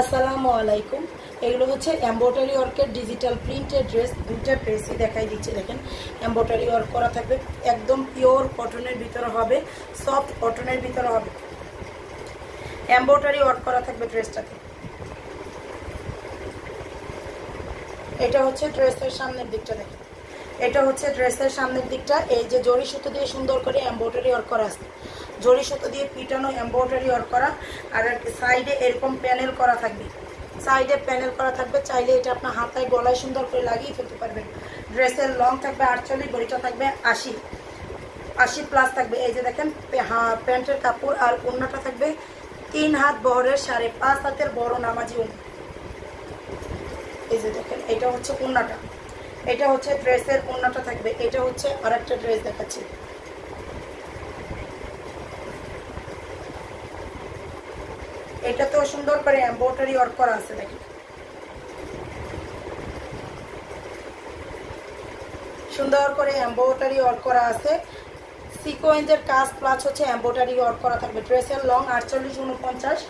আসসালামু আলাইকুম। এগুলো হচ্ছে এমব্রয়ডারি ওয়ার্কের ডিজিটাল প্রিন্টেড ড্রেস। দুইটা ড্রেসই দেখাই দিচ্ছে, দেখেন এমব্রয়ডারি ওয়ার্ক করা থাকবে, একদম পিওর কটনের ভিতরে হবে, সফট কটনের ভিতরে হবে, এমব্রয়ডারি ওয়ার্ক করা থাকবে ড্রেসটাতে। এটা হচ্ছে ড্রেসের সামনের দিকটা, দেখেন এটা হচ্ছে ড্রেসের সামনের দিকটা। এই যে জরি সুতো দিয়ে সুন্দর করে এমব্রয়ডারি ওয়ার্ক করা আছে, জরি সুতো দিয়ে পিটানো এমব্রয়ডারি ওয়ার্ক করা, আর সাইডে এরকম প্যানেল করা থাকবে, সাইডে প্যানেল করা থাকবে। চাইলে এটা আপনার হাতায় গলায় সুন্দর করে লাগিয়ে ফেলতে পারবেন। ড্রেসের লং থাকবে 48, বডিটা থাকবে 80 প্লাস থাকবে। এই যে দেখেন প্যান্টের কাপড় আর ওড়নাটা থাকবে 3 হাত বহরের 5.5 হাতের বড় নামাজি ওড়না। এই যে দেখেন এটা হচ্ছে ওড়নাটা, এটা হচ্ছে ড্রেসের ওড়নাটা থাকবে। এটা হচ্ছে আরেকটা ড্রেস দেখাচ্ছি, এটাতেও সুন্দর করে এমব্রয়ডারি ওয়ার্ক করা আছে, দেখেন সুন্দর করে এমব্রয়ডারি ওয়ার্ক করা আছে, সিকোয়েন্সের কাজ প্লাস হচ্ছে এমব্রয়ডারি ওয়ার্ক করা থাকবে। ড্রেসের লং 48, 49,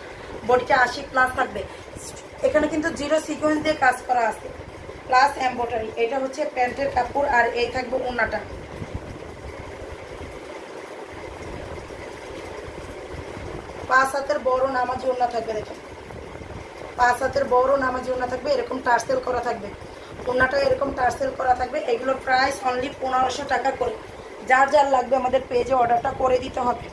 বডিটা 80 প্লাস থাকবে। এখানে কিন্তু জিরো সিকোয়েন্স দিয়ে কাজ করা আছে প্লাস এমব্রয়ডারি। এটা হচ্ছে প্যান্টের কাপড় আর এই থাকবে ওড়নাটা। 5 হাতের বড় নামাজি ওড়না থাকবে, দেখেন 5 হাতের বড় নামাজি ওড়না থাকবে, এরকম টার্সেল করা থাকবে, ওড়নাটা এরকম টার্সেল করা থাকবে। এগুলো প্রাইস অনলি 1500 টাকা করে। যার যার লাগবে আমাদের পেজে অর্ডারটা করে দিতে হবে।